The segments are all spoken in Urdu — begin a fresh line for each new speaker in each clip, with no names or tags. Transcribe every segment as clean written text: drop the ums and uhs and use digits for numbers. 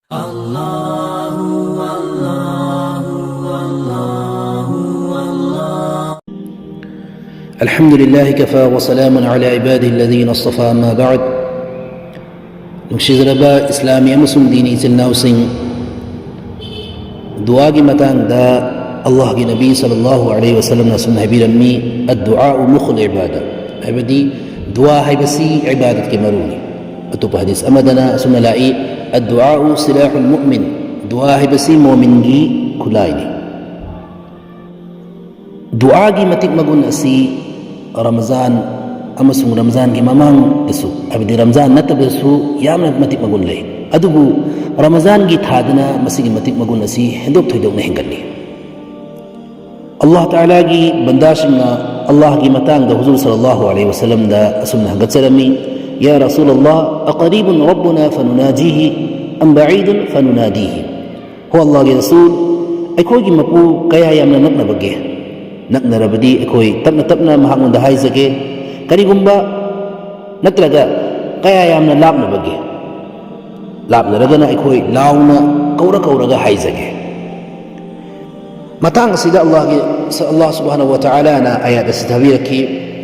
الحمد لله كفى وسلام على عباده الذين اصطفى. أما بعد، نكشزربا إسلامي أمسون ديني سلناو سين دعاء متان دا الله نبي صلى الله عليه وسلم سنة بيرمي الدعاء مخ العبادة. أبدي دعاء هي بسي عبادة كمروني. أتوب حديث أمدنا سنة لاي الدعاء سلاح المؤمن. دعاء هي بسي مؤمن جي كلايني. دعاء متك مقول أسي رمضان أمسون رمضان كي ممان دسو أبدي رمضان نتبسو يامن متك مقول لي أدوبو رمضان كي تادنا مسيك متك مقول نسي هندوب تيدوب نهنقلي الله تعالى كي بنداشنا الله كي متان دا حضور صلى الله عليه وسلم دا أسمنا قد سلمي يا رسول الله أقريب ربنا فنناجيه أم بعيد فنناديه. هو الله كي رسول أكوي كي مقو كيا يامن نقنا بقيه نقنربدي أكوي تبنا تبنا محمد هايزكي كريغمبا نتلقى قيا يامنا لابنا بقي لابنا رجنا أكوي لاونا كورا كورا هايزكي متان سيدا الله سبحانه وتعالى أنا آيات استهبيرك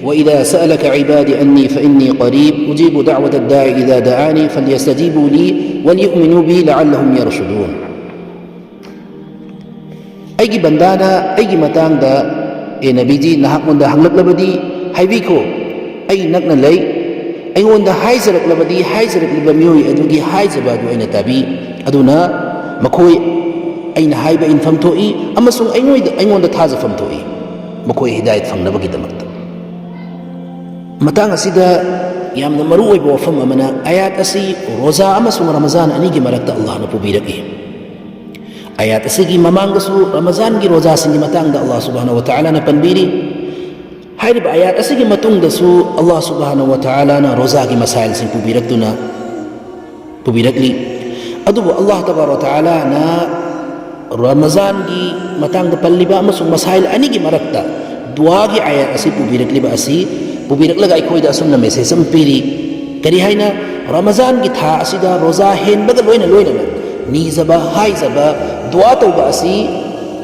وإذا سألك عبادي أني فإني قريب أجيب دعوة الداعي إذا دعاني فليستجيبوا لي وليؤمنوا بي لعلهم يرشدون. أيجي بندانا أيجي متان دا نبيجي نحق من ده هنلق لبدي هايبيكو أي نقنا لي أي وندا هايزرق لبدي هايزرق لبميوي أدوجي هايزبادو أين تابي أدونا مكوي أين هايبا إن فهمتوئي أما سون أي وندا تازا فهمتوئي مكوي هداية فهمنا بقي دمكت متان سيدا يامنا مروي بوفم أمنا آيات أسي روزا أما سون رمضان أنيجي مركت الله نبو بيرقه آيات أسيجي ممانغسو رمضان جي روزا سنجي متان دا الله سبحانه وتعالى نبنبيري هاي بآيات أسيجي متون دسو الله سبحانه وتعالى روزا جي مسائل سن ببيركتنا ببيركلي أدوب الله تبارك وتعالى نا رمضان جي متان دا بلبا مسو مسائل أنيجي مركتا دعاء جي آيات أسي ببيركلي بأسي ببيرك لغا إكوي دا أسمنا ميسي سمبيري كري هاينا رمضان جي تا أسيدا روزا هين بدل لوينا نيزبا هايزبا دعاء توبا أسي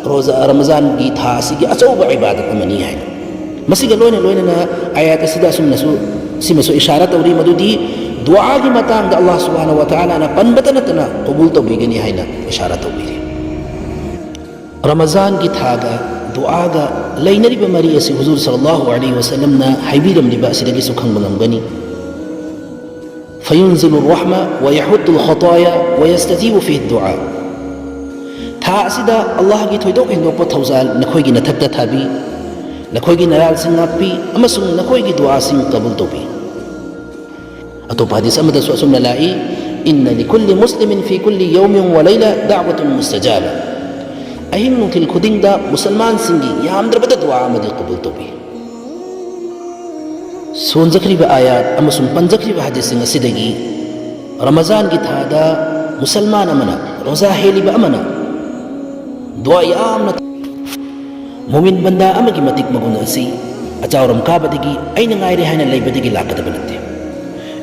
روزا رمضان جي تا أسي أصوب عبادة أمني هاي مسيجا لوينا آيات سيدا سمسو إشارة توري مدودي دعاء جي متان دا الله سبحانه وتعالى أنا بنبتنتنا قبول توبيغني هاينا إشارة توبيري رمضان جي تاغا دعاء جا لينري بمري أسي حضور صلى الله عليه وسلم نا حبيرم لبأسي لكي سكان بنمغني فينزل الرحمة ويحط الخطايا ويستجيب فيه الدعاء. تاسدا الله جي تويدوك إنه بتوزال نكويجي نتبت تابي نكويجي نرال سنغابي أما سن نكويجي دعاء سن قبول توبي. أتوب حديث أمد سؤال لاي إن لكل مسلم في كل يوم وليلة دعوة مستجابة. أهم نتل كدين دا مسلمان سنجي يام دربت دعاء مدي قبول توبي. سون ذكري بآيات أما سون بن ذكري بحديث سيدي رمضان کی تھادا مسلمان أمنا روزا هيلي بأمنا دعاء آمنا مؤمن بندا أما کی متك مغنى سي أجاورم كابدگي أين غيري هانا لي بدگي لاقد بنتي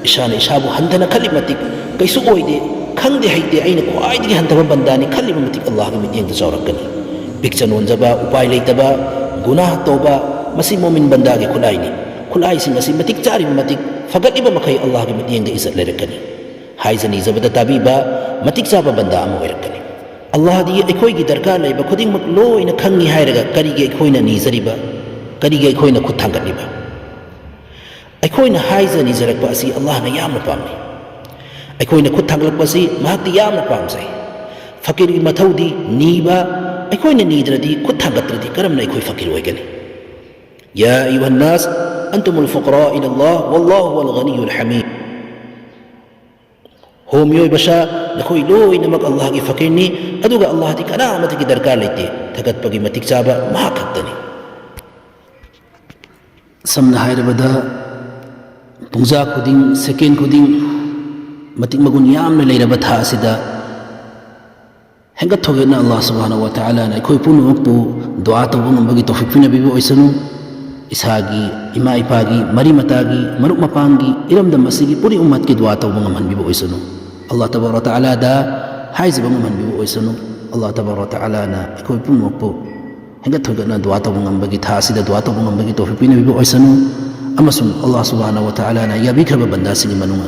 إشان إشابو هندنا كلي متك كيسو قويدي خندي هيدي أين قوائدي هندنا بنداني كلي متك الله کی متين تجاوركني بيكسن ونزبا وباي ليتبا گناه توبا مسي مؤمن بندا کی كلايني كلاي سين مسي متك جاري متك فقط إبا مكاي الله کی متين دي إسر لركني هايزني زبدة تابيبا متك زابا بندا أمو إركني الله دي إكوي کی درکار لئي بخدين مكلو إن خنگي هايرغا كريگي إكوينا نيزريبا كريگي إكوينا كتانگريبا إكوينا هايزني زرق بأسي الله نيامنا بامي إكوينا كتانگلق بأسي مهدي يامنا بامسي فقير متودي نيبا إكوينا نيدردي كتانگتردي كرمنا إكوي فقير ويگني يا أيها الناس أنتم الفقراء إلى الله والله هو الغني الحميد هم يوي بشا لكوي لو إنمك الله كي فكرني أدوغ الله دي كرامتك دركار لتي تقد بقي متك جابا ما حقدني سمنا هاي ربدا بونزا كودين سكين كودين متك مغون يامنا لي ربدا أسدا هنگا توغينا الله سبحانه وتعالى نكوي بونو وقتو دعاة بونو بغي توفيق فينا بيبو إسنو إساقي إما إباقي مري متاقي مروك مپانگي إرم دم مسيقي پوري أمت كي دعاة بونو من بيبو إسنو الله تبارك وتعالى دا ꯍꯥꯏꯖꯕ ꯉꯝꯍꯟꯕꯤꯕ ꯑꯣꯏꯁꯅꯨ ꯑꯜꯂꯥꯍ ꯇꯕꯥꯔaka ꯇꯥꯂꯥꯅ ꯑꯩꯈꯣꯏ ꯄꯨꯝꯅꯃꯛꯄꯨ ꯍꯦꯟꯒꯠ ꯊꯣꯏꯒꯠꯅ ꯗꯨઆ ꯇꯧꯕ ꯉꯝꯕꯒꯤ ꯊꯥ ꯑꯁꯤꯗ ꯗꯨઆ ꯇꯧꯕ ꯉꯝꯕꯒꯤ ꯇꯧꯐꯤꯛ ꯄꯤꯅꯕꯤꯕ ꯑꯣꯏꯁꯅꯨ ꯑꯃꯁꯨꯡ ꯑꯜꯂꯥꯍ ꯁꯨꯕꯍꯥꯅꯍꯨ ꯋꯥ ꯇꯥꯂꯥꯅ ꯌꯥꯕꯤꯈ꯭ꯔꯕ ꯕꯟꯗꯥꯁꯤꯡꯒꯤ ꯃꯅꯨꯡ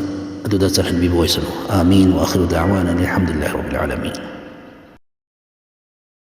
ꯑꯗꯨꯗ ꯆꯜꯍꯟꯕꯤꯕ ꯑꯣꯏꯁꯅꯨ ꯑꯥꯃꯤꯟ ꯋꯥ ꯑꯈꯤꯔꯨ ꯗഅꯋꯥꯅꯥ ꯑꯜꯍꯝꯗꯨꯂꯤꯜꯂꯥꯍꯤ ꯔബ്ಬಿꯜ ꯑꯥꯂꯃꯤꯟ